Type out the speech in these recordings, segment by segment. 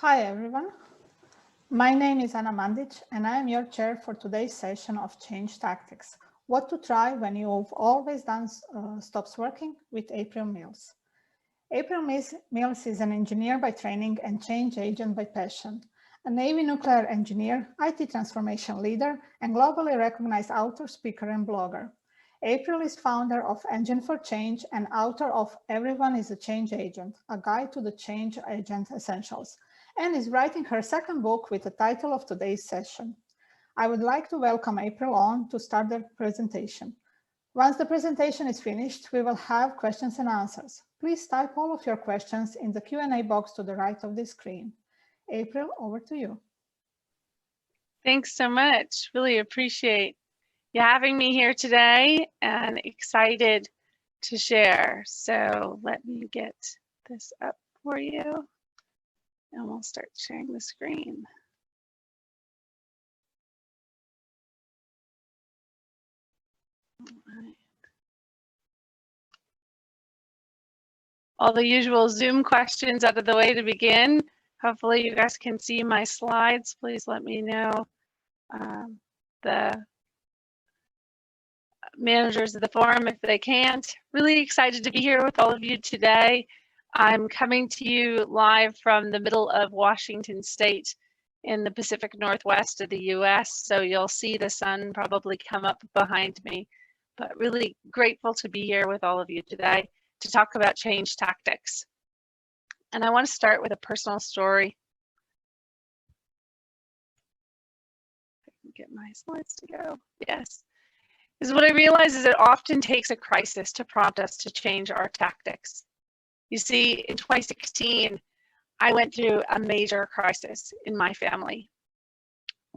Hi everyone, my name is Anna Mandic and I am your chair for today's session of Change Tactics, what to try when you've always done stops working with April Mills. April Mills is an engineer by training and change agent by passion, a Navy nuclear engineer, IT transformation leader, and globally recognized author, speaker, and blogger. April is founder of Engine for Change and author of Everyone is a Change Agent, a guide to the change agent essentials, and is writing her second book with the title of today's session. I would like to welcome April on to start the presentation. Once the presentation is finished, we will have questions and answers. Please type all of your questions in the Q&A box to the right of the screen. April, over to you. Thanks so much. Really appreciate you having me here today and excited to share. So let me get this up for you and we'll start sharing the screen. All the usual Zoom questions out of the way to begin. Hopefully you guys can see my slides. Please let me know. The managers of the forum if they can't. Really excited to be here with all of you today. I'm coming to you live from the middle of Washington State in the Pacific Northwest of the US, so you'll see the sun probably come up behind me, but really grateful to be here with all of you today to talk about change tactics. And I want to start with a personal story. If I can get my slides to go. Yes. Is what I realize is it often takes a crisis to prompt us to change our tactics. You see, in 2016, I went through a major crisis in my family.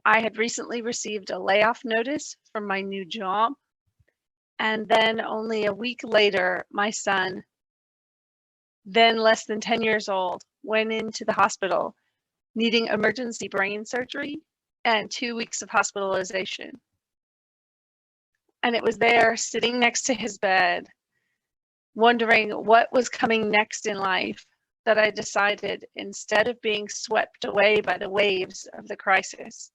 I had recently received a layoff notice from my new job. And then only a week later, my son, then less than 10 years old, went into the hospital needing emergency brain surgery and 2 weeks of hospitalization. And it was there sitting next to his bed, wondering what was coming next in life, that I decided instead of being swept away by the waves of the crisis,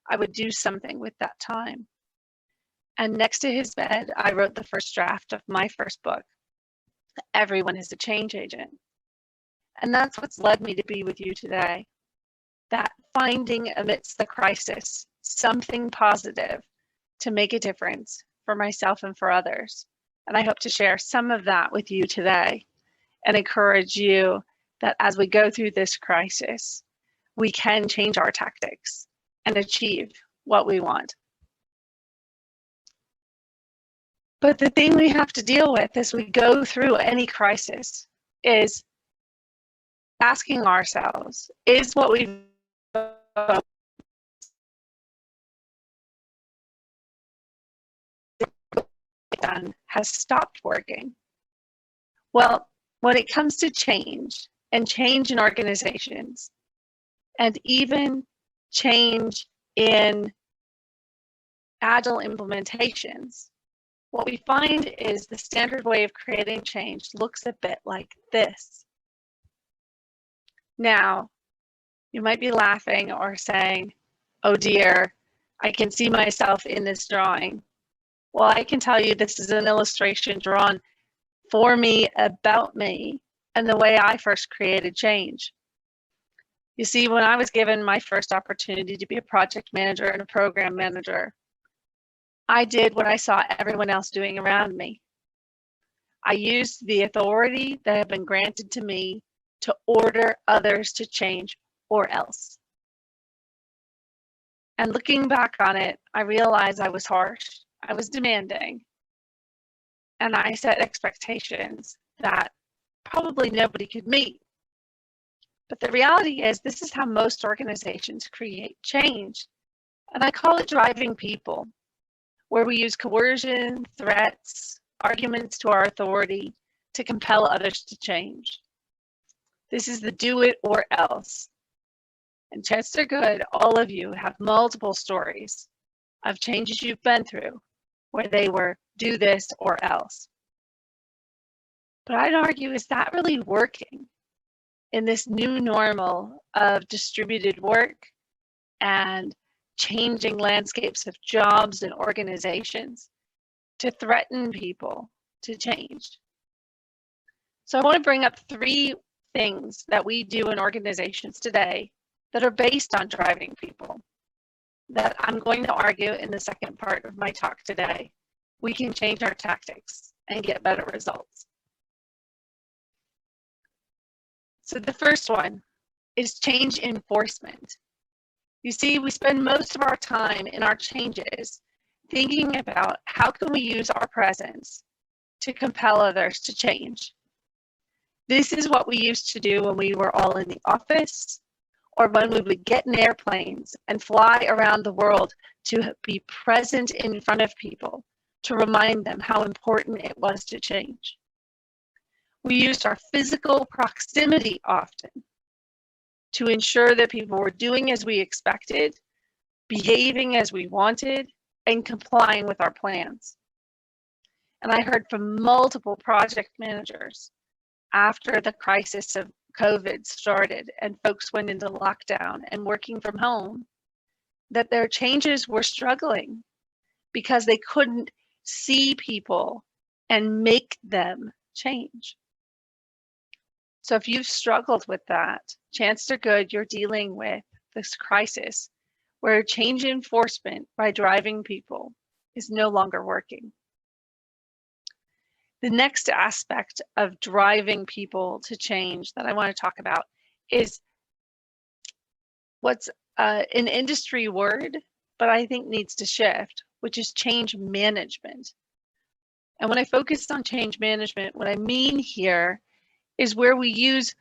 I would do something with that time. And next to his bed, I wrote the first draft of my first book, Everyone is a Change Agent. And that's what's led me to be with you today. That finding amidst the crisis something positive to make a difference for myself and for others. And I hope to share some of that with you today and encourage you that as we go through this crisis, we can change our tactics and achieve what we want. But the thing we have to deal with as we go through any crisis is asking ourselves, is what we've done has stopped working? Well, when it comes to change and change in organizations and even change in agile implementations, what we find is the standard way of creating change looks a bit like this. Now, you might be laughing or saying, oh dear, I can see myself in this drawing. Well, I can tell you this is an illustration drawn for me, about me, and the way I first created change. You see, when I was given my first opportunity to be a project manager and a program manager, I did what I saw everyone else doing around me. I used the authority that had been granted to me to order others to change or else. And looking back on it, I realized I was harsh, I was demanding, and I set expectations that probably nobody could meet. But the reality is, this is how most organizations create change. And I call it driving people, where we use coercion, threats, arguments to our authority to compel others to change. This is the do it or else. And chances are good, all of you have multiple stories of changes you've been through where they were do this or else. But I'd argue, is that really working? in this new normal of distributed work and changing landscapes of jobs and organizations to threaten people to change. So I want to bring up 3 things that we do in organizations today that are based on driving people that I'm going to argue in the second part of my talk today. We can change our tactics and get better results. So the first one is change enforcement. You see, we spend most of our time in our changes thinking about how can we use our presence to compel others to change. This is what we used to do when we were all in the office, or when we would get in airplanes and fly around the world to be present in front of people, to remind them how important it was to change. We used our physical proximity often to ensure that people were doing as we expected, behaving as we wanted, and complying with our plans. And I heard from multiple project managers after the crisis of COVID started and folks went into lockdown and working from home, that their changes were struggling because they couldn't see people and make them change. So if you've struggled with that, chances are good you're dealing with this crisis where change enforcement by driving people is no longer working. The next aspect of driving people to change that I want to talk about is what's an industry word, but I think needs to shift, which is change management. And when I focus on change management, what I mean here is where we use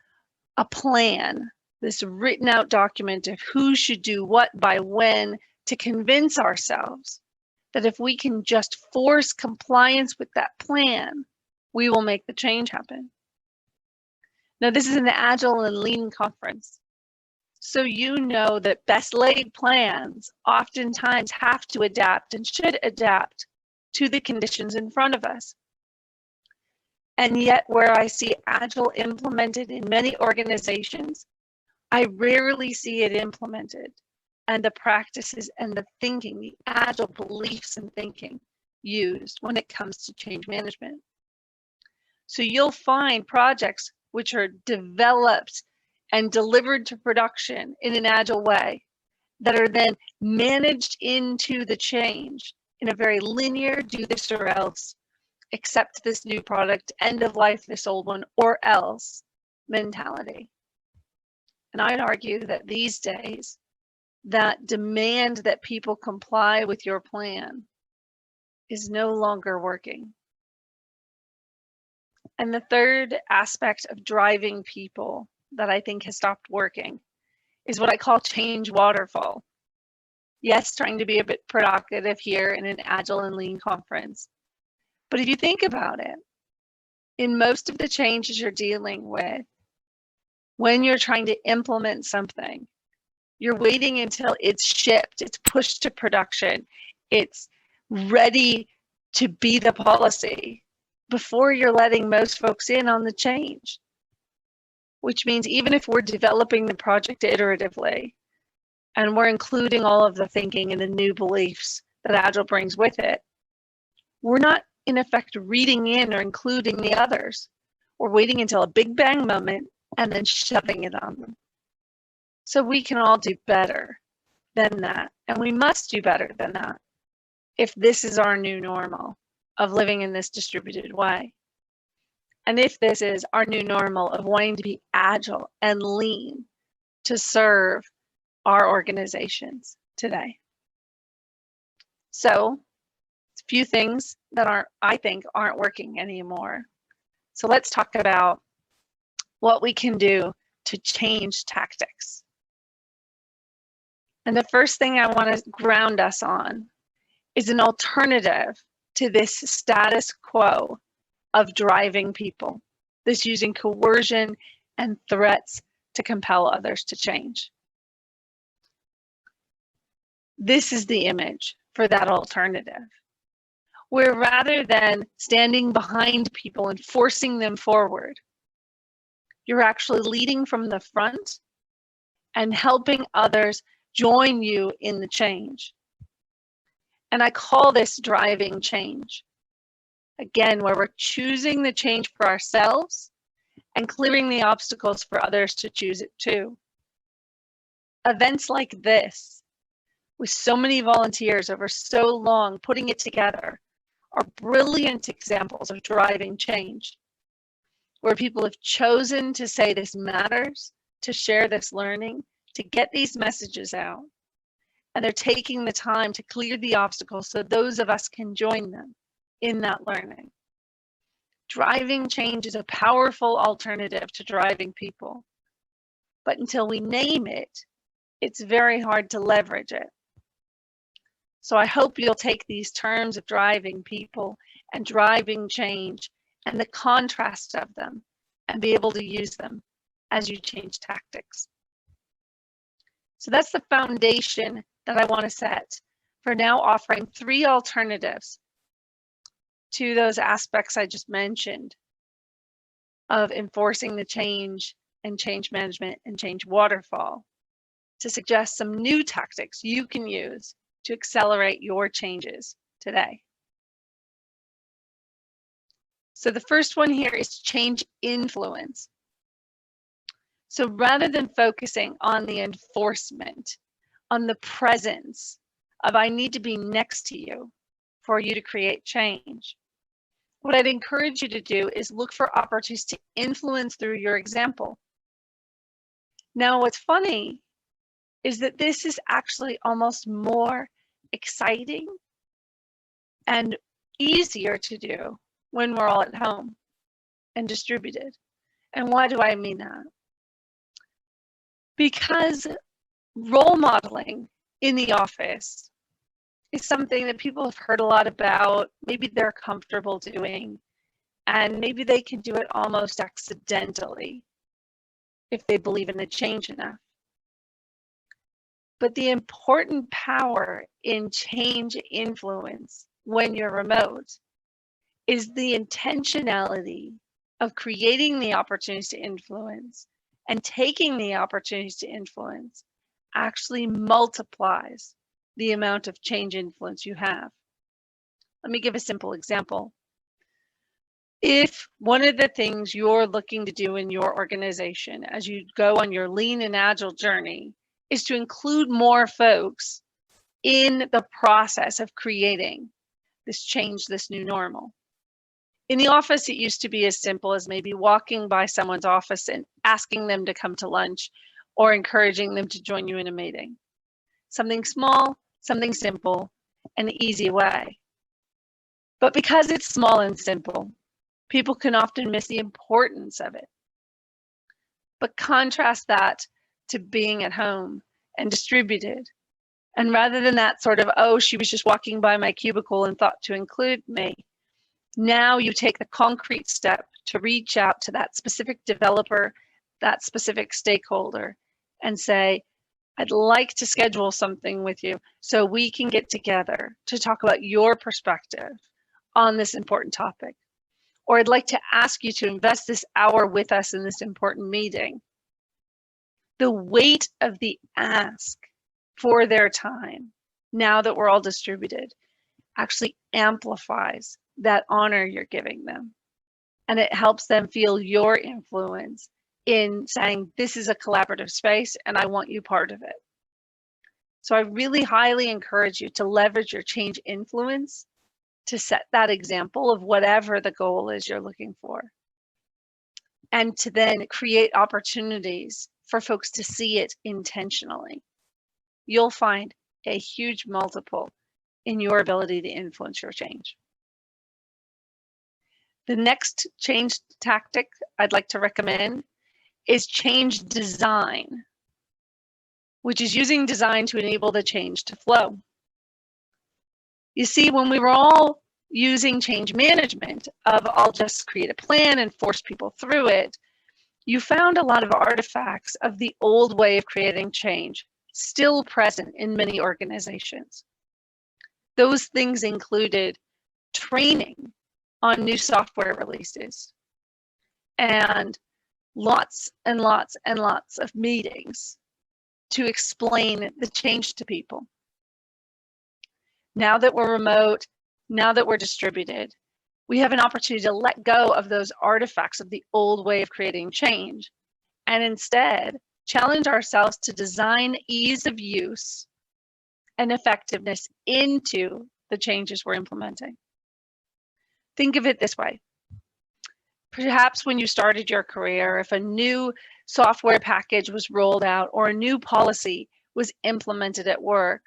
a plan, this written out document of who should do what by when, to convince ourselves that if we can just force compliance with that plan, we will make the change happen. Now, this is an Agile and Lean conference. So you know that best laid plans oftentimes have to adapt and should adapt to the conditions in front of us. And yet where I see Agile implemented in many organizations, I rarely see it implemented, and the practices and the thinking, the Agile beliefs and thinking used when it comes to change management. So you'll find projects which are developed and delivered to production in an Agile way that are then managed into the change in a very linear, do this or else, accept this new product, end of life this old one, or else mentality. And I'd argue that these days, that demand that people comply with your plan is no longer working. And the third aspect of driving people that I think has stopped working is what I call change waterfall. Yes, trying to be a bit provocative here in an Agile and Lean conference. But if you think about it, in most of the changes you're dealing with, when you're trying to implement something, you're waiting until it's shipped, it's pushed to production, it's ready to be the policy before you're letting most folks in on the change. Which means even if we're developing the project iteratively and we're including all of the thinking and the new beliefs that Agile brings with it, we're not in effect reading in or including the others. We're waiting until a big bang moment and then shoving it on them. So we can all do better than that. And we must do better than that if this is our new normal of living in this distributed way. And if this is our new normal of wanting to be agile and lean to serve our organizations today. So, a few things that I think aren't working anymore. So let's talk about what we can do to change tactics. And the first thing I want to ground us on is an alternative to this status quo of driving people, this using coercion and threats to compel others to change. This is the image for that alternative, where rather than standing behind people and forcing them forward, You're actually leading from the front and helping others join you in the change. And I call this driving change. Again, where we're choosing the change for ourselves and clearing the obstacles for others to choose it too. Events like this, with so many volunteers over so long putting it together, are brilliant examples of driving change, where people have chosen to say this matters, to share this learning, to get these messages out. And they're taking the time to clear the obstacles so those of us can join them in that learning. Driving change is a powerful alternative to driving people. But until we name it, it's very hard to leverage it. So I hope you'll take these terms of driving people and driving change and the contrast of them and be able to use them as you change tactics. So that's the foundation that I want to set for now, offering 3 alternatives to those aspects I just mentioned of enforcing the change and change management and change waterfall, to suggest some new tactics you can use to accelerate your changes today. So the first one here is change influence. So rather than focusing on the enforcement, on the presence of I need to be next to you for you to create change, what I'd encourage you to do is look for opportunities to influence through your example. Now, what's funny is that this is actually almost more exciting and easier to do when we're all at home and distributed. And why do I mean that? Because role modeling in the office is something that people have heard a lot about, maybe they're comfortable doing, and maybe they can do it almost accidentally if they believe in the change enough. But the important power in change influence when you're remote is the intentionality of creating the opportunities to influence and taking the opportunities to influence actually multiplies the amount of change influence you have. Let me give a simple example. If one of the things you're looking to do in your organization as you go on your lean and agile journey is to include more folks in the process of creating this change, this new normal. In the office, it used to be as simple as maybe walking by someone's office and asking them to come to lunch or encouraging them to join you in a meeting. Something small, something simple, an easy way. But because it's small and simple, people can often miss the importance of it. But contrast that to being at home and distributed. And rather than that sort of, oh, she was just walking by my cubicle and thought to include me, now you take the concrete step to reach out to that specific developer, that specific stakeholder, and say, I'd like to schedule something with you so we can get together to talk about your perspective on this important topic. Or I'd like to ask you to invest this hour with us in this important meeting. The weight of the ask for their time, now that we're all distributed, actually amplifies that honor you're giving them. And it helps them feel your influence in saying, this is a collaborative space and I want you part of it. So I really highly encourage you to leverage your change influence to set that example of whatever the goal is you're looking for. And to then create opportunities for folks to see it intentionally. You'll find a huge multiple in your ability to influence your change. The next change tactic I'd like to recommend is change design, which is using design to enable the change to flow. You see, when we were all using change management of I'll just create a plan and force people through it, you found a lot of artifacts of the old way of creating change still present in many organizations. Those things included training on new software releases and lots and lots and lots of meetings to explain the change to people. Now that we're remote, now that we're distributed, we have an opportunity to let go of those artifacts of the old way of creating change and instead challenge ourselves to design ease of use and effectiveness into the changes we're implementing. Think of it this way. Perhaps when you started your career, if a new software package was rolled out or a new policy was implemented at work,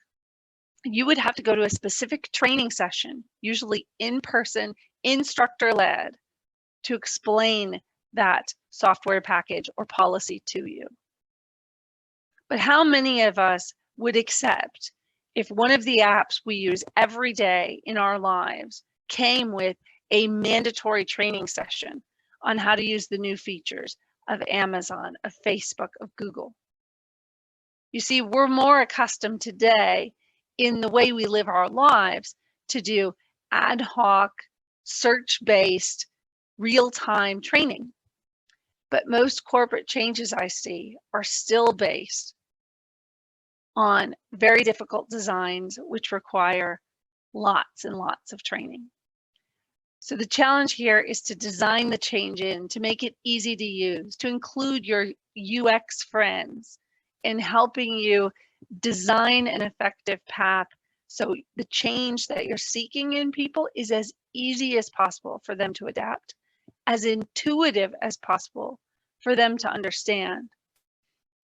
you would have to go to a specific training session, usually in person, instructor-led, to explain that software package or policy to you. But how many of us would accept if one of the apps we use every day in our lives came with a mandatory training session on how to use the new features of Amazon, of Facebook, of Google? You see, we're more accustomed today in the way we live our lives to do ad hoc, search-based, real-time training. But most corporate changes I see are still based on very difficult designs, which require lots and lots of training. So the challenge here is to design the change in, to make it easy to use, to include your UX friends in helping you design an effective path so the change that you're seeking in people is as easy as possible for them to adapt, as intuitive as possible for them to understand,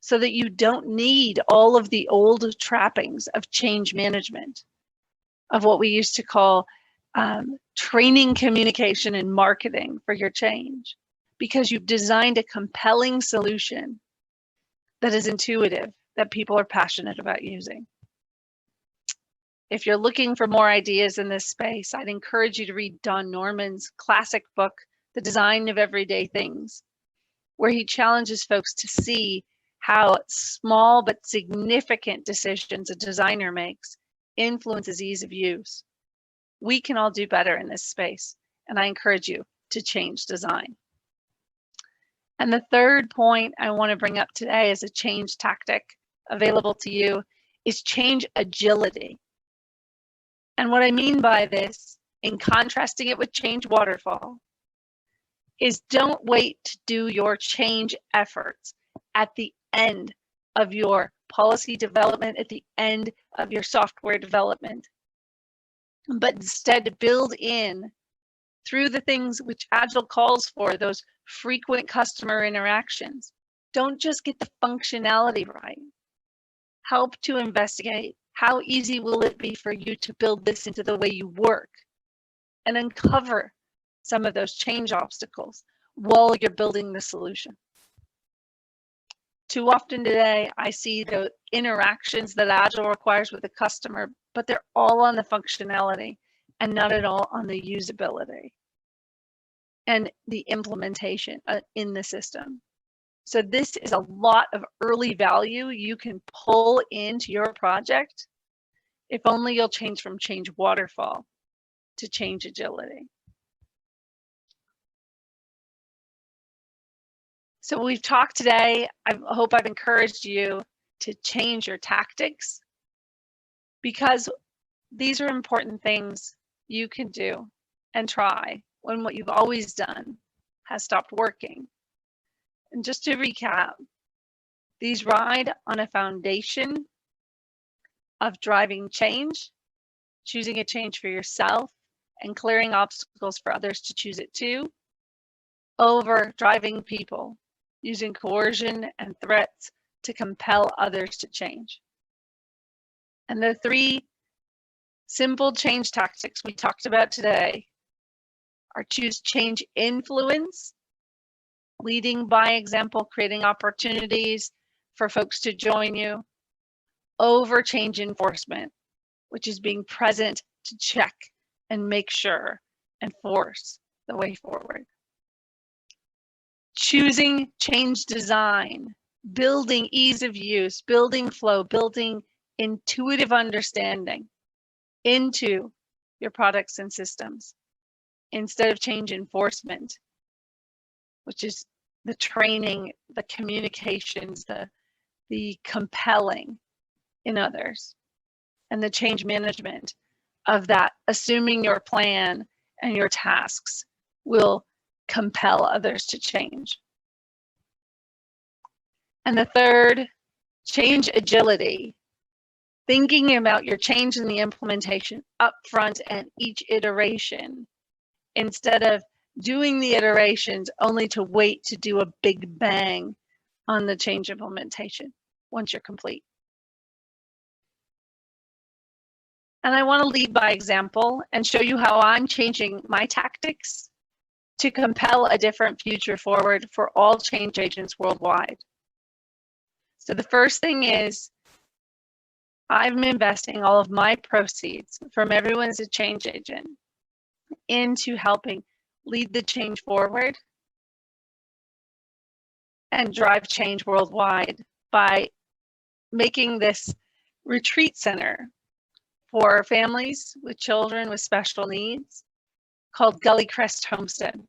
so that you don't need all of the old trappings of change management, of what we used to call training, communication, and marketing for your change, because you've designed a compelling solution that is intuitive, that people are passionate about using. If you're looking for more ideas in this space, I'd encourage you to read Don Norman's classic book, The Design of Everyday Things, where he challenges folks to see how small but significant decisions a designer makes influences ease of use. We can all do better in this space, and I encourage you to change design. And the third point I want to bring up today as a change tactic available to you is change agility. And what I mean by this, in contrasting it with change waterfall, is don't wait to do your change efforts at the end of your policy development, at the end of your software development, but instead build in through the things which Agile calls for, those frequent customer interactions. Don't just get the functionality right. Help to investigate how easy will it be for you to build this into the way you work, and uncover some of those change obstacles while you're building the solution. Too often today, I see the interactions that Agile requires with the customer, but they're all on the functionality and not at all on the usability and the implementation in the system. So this is a lot of early value you can pull into your project if only you'll change from change waterfall to change agility. So we've talked today. I hope I've encouraged you to change your tactics, because these are important things you can do and try when what you've always done has stopped working. And just to recap, these ride on a foundation of driving change, choosing a change for yourself, and clearing obstacles for others to choose it too, over driving people, using coercion and threats to compel others to change. And the three simple change tactics we talked about today are: choose change influence, leading by example, creating opportunities for folks to join you; over change enforcement, which is being present to check and make sure and force the way forward; choosing change design, building ease of use, building flow, building intuitive understanding into your products and systems, instead of change enforcement, which is the training, the communications, the compelling in others, and the change management of that, assuming your plan and your tasks will compel others to change. And the third, change agility, thinking about your change in the implementation up front and each iteration, instead of doing the iterations only to wait to do a big bang on the change implementation once you're complete. And I want to lead by example and show you how I'm changing my tactics to compel a different future forward for all change agents worldwide. So the first thing is, I'm investing all of my proceeds from everyone's a change agent into helping lead the change forward and drive change worldwide by making this retreat center for families with children with special needs called Gully Crest Homestead.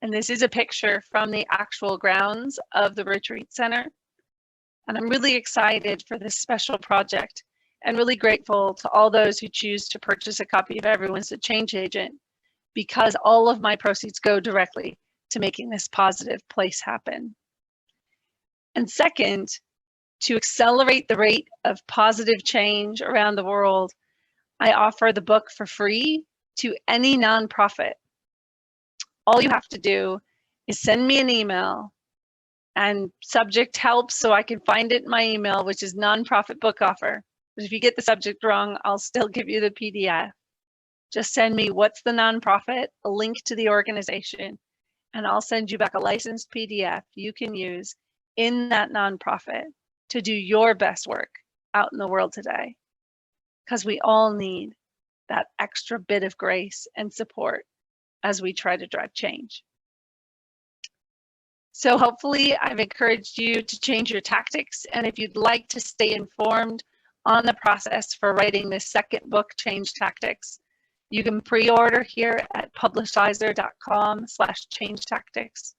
And this is a picture from the actual grounds of the retreat center. And I'm really excited for this special project and really grateful to all those who choose to purchase a copy of Everyone's a Change Agent, because all of my proceeds go directly to making this positive place happen. And second, to accelerate the rate of positive change around the world, I offer the book for free to any nonprofit. All you have to do is send me an email and subject help so I can find it in my email, which is nonprofit book offer. But if you get the subject wrong, I'll still give you the PDF. Just send me what's the nonprofit, a link to the organization, and I'll send you back a licensed PDF you can use in that nonprofit to do your best work out in the world today. Because we all need that extra bit of grace and support as we try to drive change. So hopefully I've encouraged you to change your tactics. And if you'd like to stay informed on the process for writing this second book, Change Tactics, you can pre-order here at publishizer.com/change tactics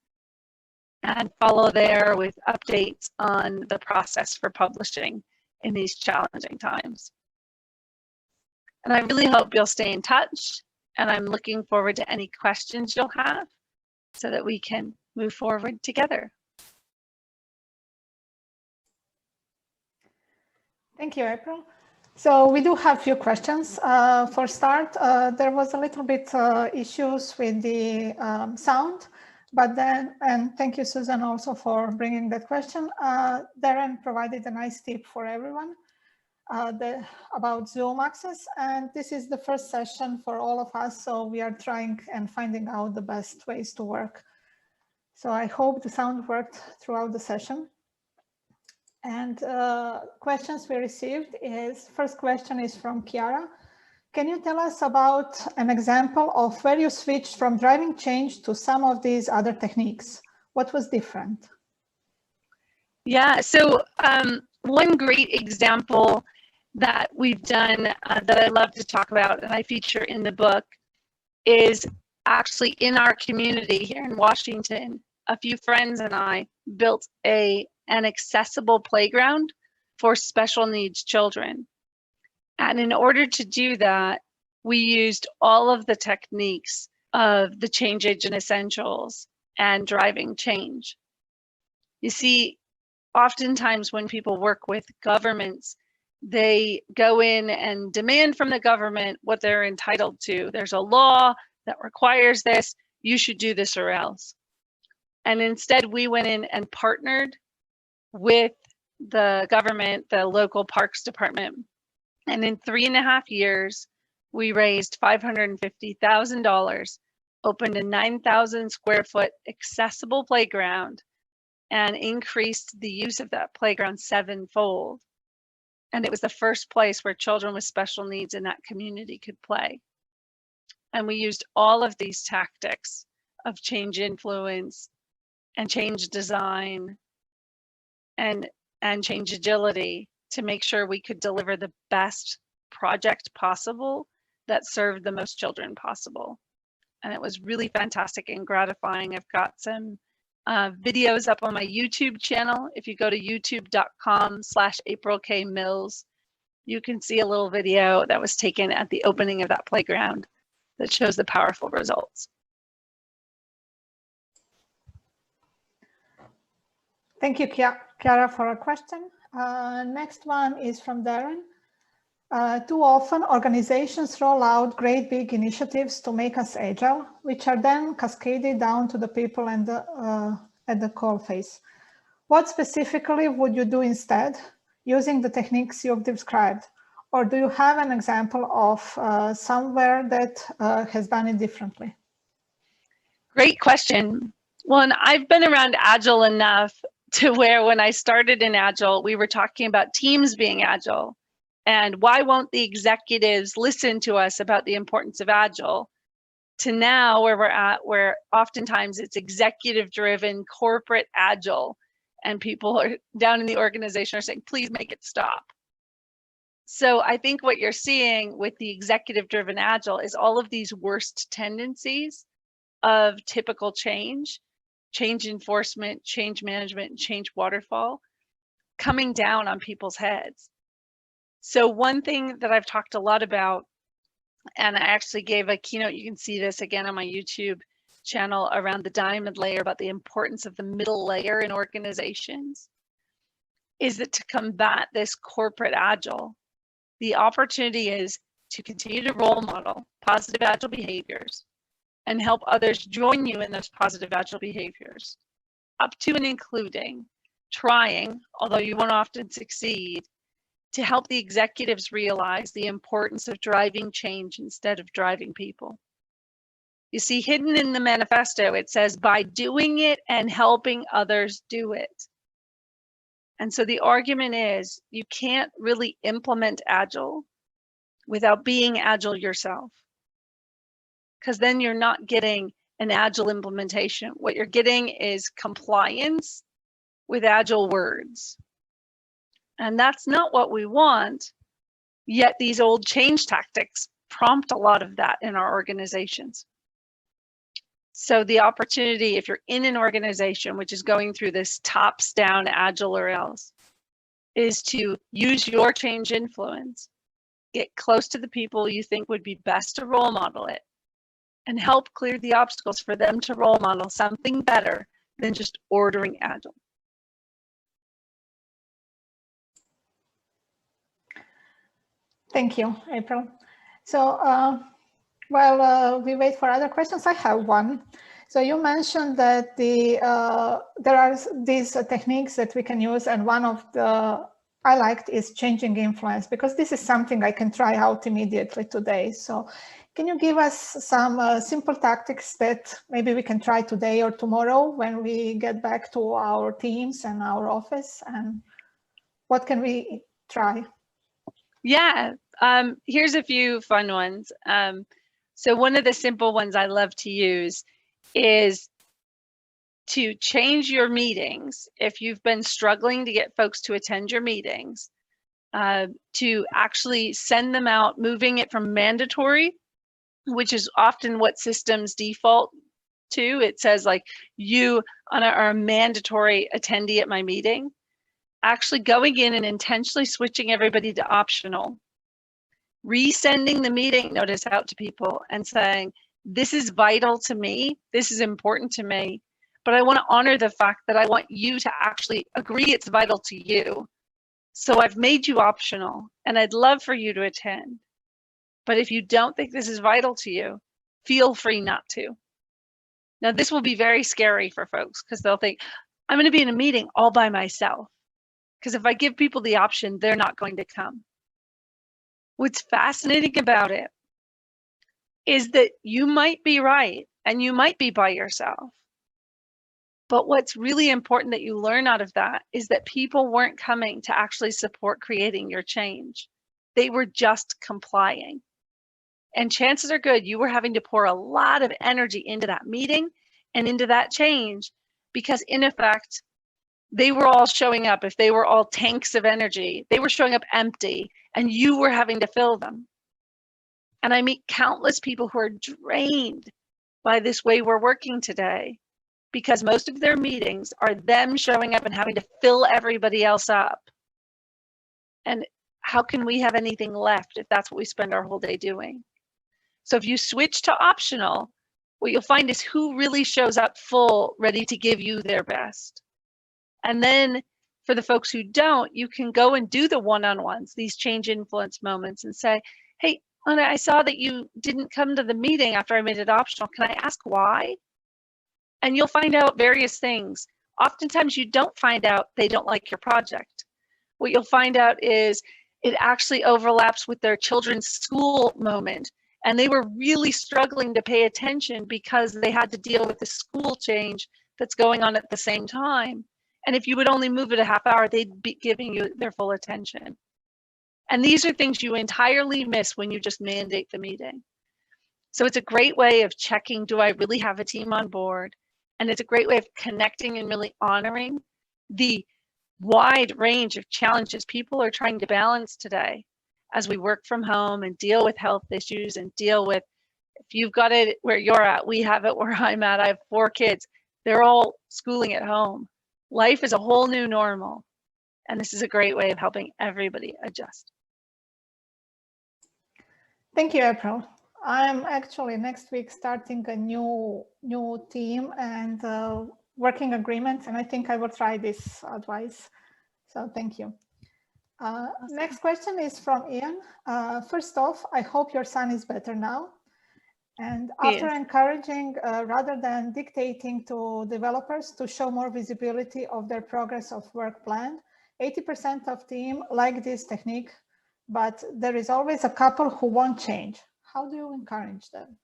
and follow there with updates on the process for publishing in these challenging times. And I really hope you'll stay in touch, and I'm looking forward to any questions you'll have so that we can move forward together. Thank you, April. So we do have a few questions. For start, there was a little bit issues with the sound, but then, and thank you, Susan, also for bringing that question. Darren provided a nice tip for everyone about Zoom access, and this is the first session for all of us, so we are trying and finding out the best ways to work. So I hope the sound worked throughout the session. And questions we received is, first question is from Chiara. Can you tell us about an example of where you switched from driving change to some of these other techniques? What was different? Yeah, so one great example that we've done that I love to talk about and I feature in the book is actually in our community here in Washington. A few friends and I built an accessible playground for special needs children. And in order to do that, we used all of the techniques of the Change Agent Essentials and driving change. You see, oftentimes when people work with governments, they go in and demand from the government what they're entitled to. There's a law that requires this, you should do this or else. And instead we went in and partnered with the government, the local parks department. And in 3.5 years, we raised $550,000, opened a 9,000 square foot accessible playground, and increased the use of that playground 7-fold. And it was the first place where children with special needs in that community could play. And we used all of these tactics of change influence and change design and change agility to make sure we could deliver the best project possible that served the most children possible. And it was really fantastic and gratifying. I've got some videos up on my YouTube channel. If you go to youtube.com/AprilKMills, you can see a little video that was taken at the opening of that playground that shows the powerful results. Thank you, Chiara, for a question. Next one is from Darren. Too often, organizations roll out great big initiatives to make us agile, which are then cascaded down to the people and at the coalface. What specifically would you do instead, using the techniques you've described? Or do you have an example of somewhere that has done it differently? Great question. Well, and I've been around Agile enough to where when I started in Agile, we were talking about teams being Agile. And why won't the executives listen to us about the importance of Agile? To now where we're at, where oftentimes it's executive driven, corporate Agile, and people are down in the organization are saying, please make it stop. So I think what you're seeing with the executive driven Agile is all of these worst tendencies of typical change enforcement, change management, and change waterfall coming down on people's heads. So one thing that I've talked a lot about, and I actually gave a keynote, you can see this again on my YouTube channel, around the diamond layer, about the importance of the middle layer in organizations, is that to combat this corporate Agile, the opportunity is to continue to role model positive Agile behaviors and help others join you in those positive Agile behaviors, up to and including trying, although you won't often succeed, to help the executives realize the importance of driving change instead of driving people. You see, hidden in the manifesto, it says, by doing it and helping others do it. And so the argument is, you can't really implement Agile without being Agile yourself, because then you're not getting an Agile implementation. What you're getting is compliance with Agile words. And that's not what we want, yet these old change tactics prompt a lot of that in our organizations. So the opportunity, if you're in an organization which is going through this tops down Agile or else, is to use your change influence, get close to the people you think would be best to role model it, and help clear the obstacles for them to role model something better than just ordering Agile. Thank you, April. So while we wait for other questions, I have one. So you mentioned that there are these techniques that we can use, and one of the I liked is changing influence, because this is something I can try out immediately today. So can you give us some simple tactics that maybe we can try today or tomorrow when we get back to our teams and our office? And what can we try? Yeah, here's a few fun ones. So one of the simple ones I love to use is to change your meetings. If you've been struggling to get folks to attend your meetings, to actually send them out, moving it from mandatory, which is often what systems default to. It says like, you are a mandatory attendee at my meeting. Actually going in and intentionally switching everybody to optional, resending the meeting notice out to people and saying, this is vital to me, this is important to me, but I want to honor the fact that I want you to actually agree it's vital to you. So I've made you optional and I'd love for you to attend. But if you don't think this is vital to you, feel free not to. Now, this will be very scary for folks because they'll think, I'm going to be in a meeting all by myself. Because if I give people the option, they're not going to come. What's fascinating about it is that you might be right and you might be by yourself. But what's really important that you learn out of that is that people weren't coming to actually support creating your change. They were just complying. And chances are good you were having to pour a lot of energy into that meeting and into that change, because in effect, they were all showing up. If they were all tanks of energy, they were showing up empty and you were having to fill them. And I meet countless people who are drained by this way we're working today. because most of their meetings are them showing up and having to fill everybody else up. And how can we have anything left if that's what we spend our whole day doing? So if you switch to optional, what you'll find is who really shows up full, ready to give you their best. And then for the folks who don't, you can go and do the one-on-ones, these change influence moments, and say, hey, Anna, I saw that you didn't come to the meeting after I made it optional. Can I ask why? And you'll find out various things. Oftentimes you don't find out they don't like your project. What you'll find out is it actually overlaps with their children's school moment. And they were really struggling to pay attention because they had to deal with the school change that's going on at the same time. And if you would only move it a half hour, they'd be giving you their full attention. And these are things you entirely miss when you just mandate the meeting. So it's a great way of checking, do I really have a team on board? And it's a great way of connecting and really honoring the wide range of challenges people are trying to balance today as we work from home and deal with health issues and deal with, if you've got it where you're at, we have it where I'm at. I have 4 kids. They're all schooling at home. Life is a whole new normal. And this is a great way of helping everybody adjust. Thank you, April. I'm actually next week starting a new team and working agreement, and I think I will try this advice. So thank you. Awesome. Next question is from Ian. First off, I hope your son is better now. And after encouraging, rather than dictating to developers to show more visibility of their progress of work plan, 80% of team like this technique, but there is always a couple who won't change. How do you encourage them?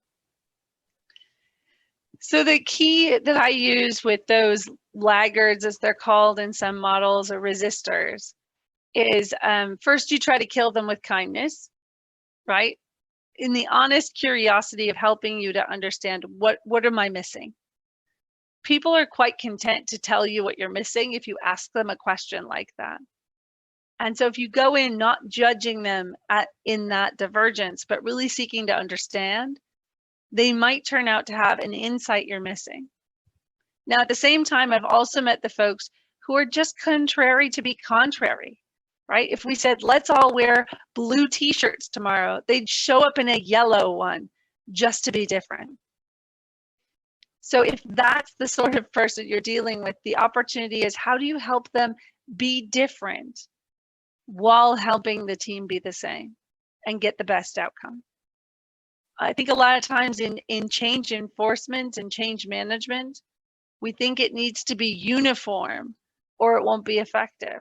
So the key that I use with those laggards, as they're called in some models, or resistors, is first you try to kill them with kindness, right? In the honest curiosity of helping you to understand what am I missing? People are quite content to tell you what you're missing if you ask them a question like that. And so if you go in not judging them in that divergence, but really seeking to understand, they might turn out to have an insight you're missing. Now, at the same time, I've also met the folks who are just contrary to be contrary, right? If we said, let's all wear blue t-shirts tomorrow, they'd show up in a yellow one just to be different. So if that's the sort of person you're dealing with, the opportunity is, how do you help them be different while helping the team be the same and get the best outcome? I think a lot of times in change enforcement and change management, we think it needs to be uniform or it won't be effective.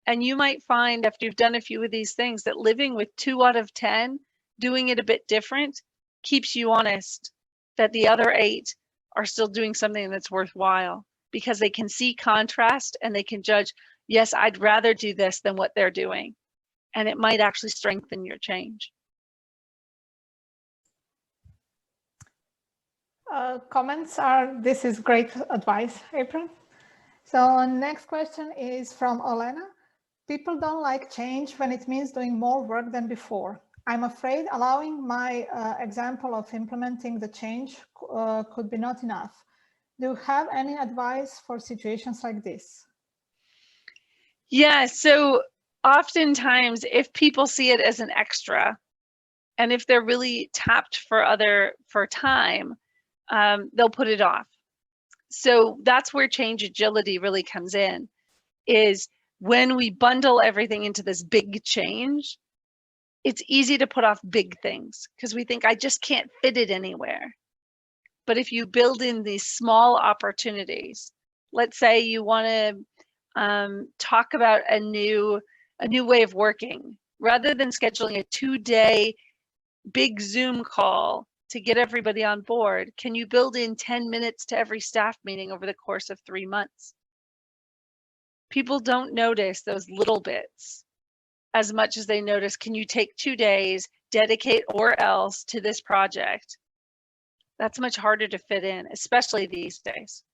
And you might find after you've done a few of these things that living with 2 out of 10, doing it a bit different, keeps you honest that the other 8 are still doing something that's worthwhile because they can see contrast and they can judge, yes, I'd rather do this than what they're doing. And it might actually strengthen your change. Comments are, this is great advice, April. So next question is from Olena. People don't like change when it means doing more work than before. I'm afraid allowing my example of implementing the change could be not enough. Do you have any advice for situations like this? Yeah, so oftentimes if people see it as an extra, and if they're really tapped for time, they'll put it off. So that's where change agility really comes in, is when we bundle everything into this big change, it's easy to put off big things because we think I just can't fit it anywhere. But if you build in these small opportunities, let's say you want to talk about a new way of working, rather than scheduling a 2-day big Zoom call to get everybody on board, can you build in 10 minutes to every staff meeting over the course of 3 months? People don't notice those little bits as much as they notice, can you take 2 days, dedicate or else to this project? That's much harder to fit in, especially these days.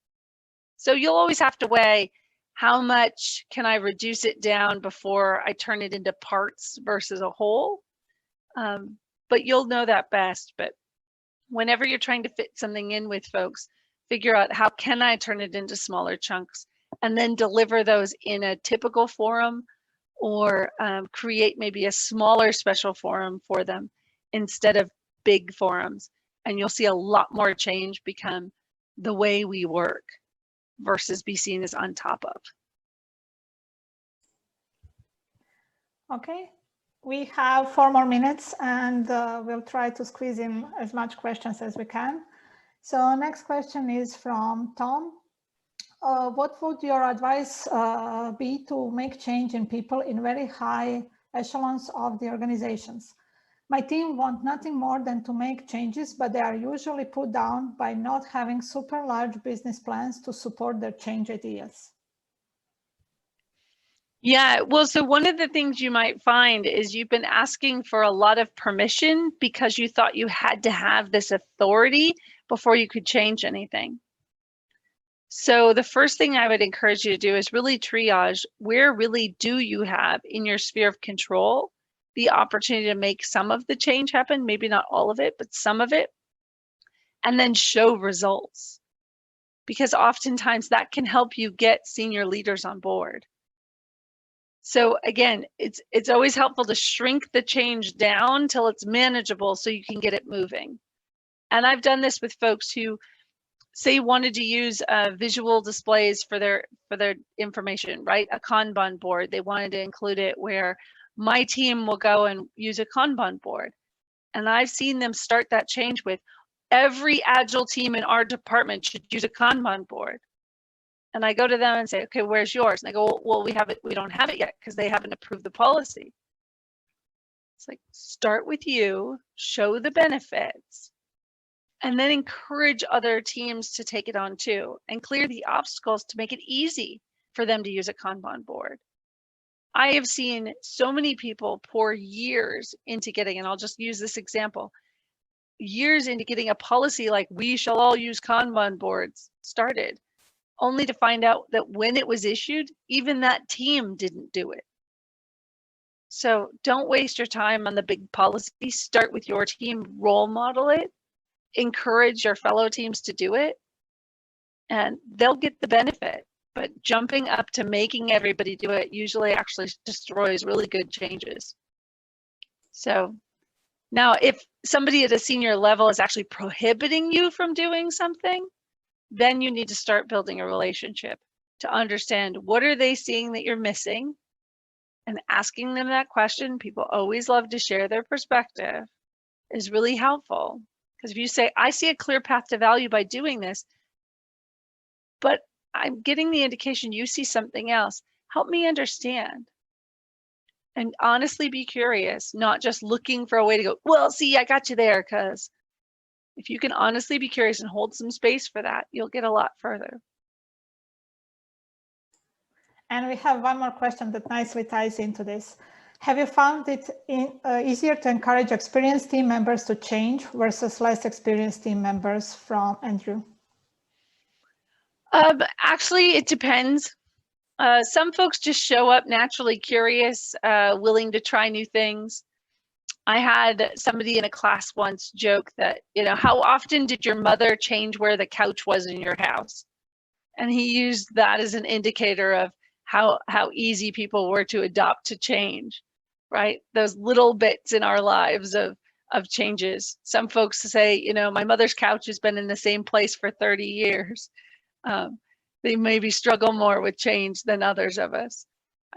So you'll always have to weigh, how much can I reduce it down before I turn it into parts versus a whole? But you'll know that best. But whenever you're trying to fit something in with folks, figure out how can I turn it into smaller chunks, and then deliver those in a typical forum, or create maybe a smaller special forum for them instead of big forums. And you'll see a lot more change become the way we work versus be seen as on top of. Okay, we have 4 more minutes, and we'll try to squeeze in as much questions as we can. So next question is from Tom. What would your advice be to make change in people in very high echelons of the organizations? My team want nothing more than to make changes, but they are usually put down by not having super large business plans to support their change ideas. Yeah, well, so one of the things you might find is you've been asking for a lot of permission because you thought you had to have this authority before you could change anything. So the first thing I would encourage you to do is really triage where really do you have in your sphere of control the opportunity to make some of the change happen, maybe not all of it, but some of it, and then show results. Because oftentimes that can help you get senior leaders on board. So again, it's always helpful to shrink the change down till it's manageable so you can get it moving. And I've done this with folks who say wanted to use visual displays for their information, right? A Kanban board. They wanted to include it where my team will go and use a Kanban board. And I've seen them start that change with every Agile team in our department should use a Kanban board. And I go to them and say, okay, where's yours? And they go, well, we don't have it yet because they haven't approved the policy. It's like, start with you, show the benefits, and then encourage other teams to take it on too, and clear the obstacles to make it easy for them to use a Kanban board. I have seen so many people pour years into getting, and I'll just use this example, years into getting a policy like we shall all use Kanban boards started, only to find out that when it was issued, even that team didn't do it. So don't waste your time on the big policy. Start with your team, role model it, encourage your fellow teams to do it, and they'll get the benefit. But jumping up to making everybody do it usually actually destroys really good changes. So now if somebody at a senior level is actually prohibiting you from doing something, then you need to start building a relationship to understand what are they seeing that you're missing, and asking them that question. People always love to share their perspective is really helpful. Because if you say, I see a clear path to value by doing this, but I'm getting the indication you see something else, help me understand. And honestly be curious, not just looking for a way to go, well, see, I got you there, because if you can honestly be curious and hold some space for that, you'll get a lot further. And we have one more question that nicely ties into this. Have you found it easier to encourage experienced team members to change versus less experienced team members? From Andrew. Actually, it depends. Some folks just show up naturally curious, willing to try new things. I had somebody in a class once joke that, how often did your mother change where the couch was in your house? And he used that as an indicator of how easy people were to adopt to change, right? Those little bits in our lives of changes. Some folks say, my mother's couch has been in the same place for 30 years. They maybe struggle more with change than others of us.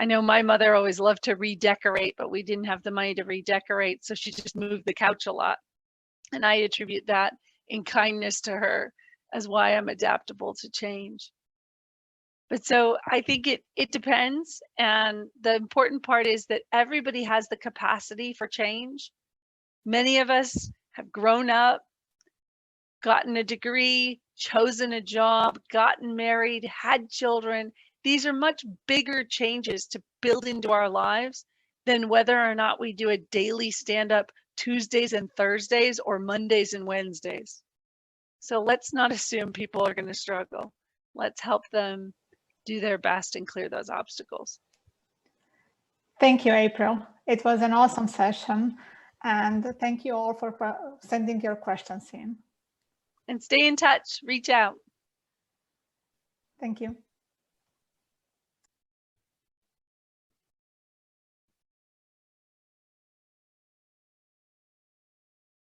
I know my mother always loved to redecorate, but we didn't have the money to redecorate, so she just moved the couch a lot. And I attribute that in kindness to her as why I'm adaptable to change. But so I think it depends. And the important part is that everybody has the capacity for change. Many of us have grown up, gotten a degree, chosen a job, gotten married, had children. These are much bigger changes to build into our lives than whether or not we do a daily stand-up Tuesdays and Thursdays or Mondays and Wednesdays. So let's not assume people are going to struggle. Let's help them do their best and clear those obstacles. Thank you, April. It was an awesome session. And thank you all for sending your questions in. And stay in touch, reach out. Thank you.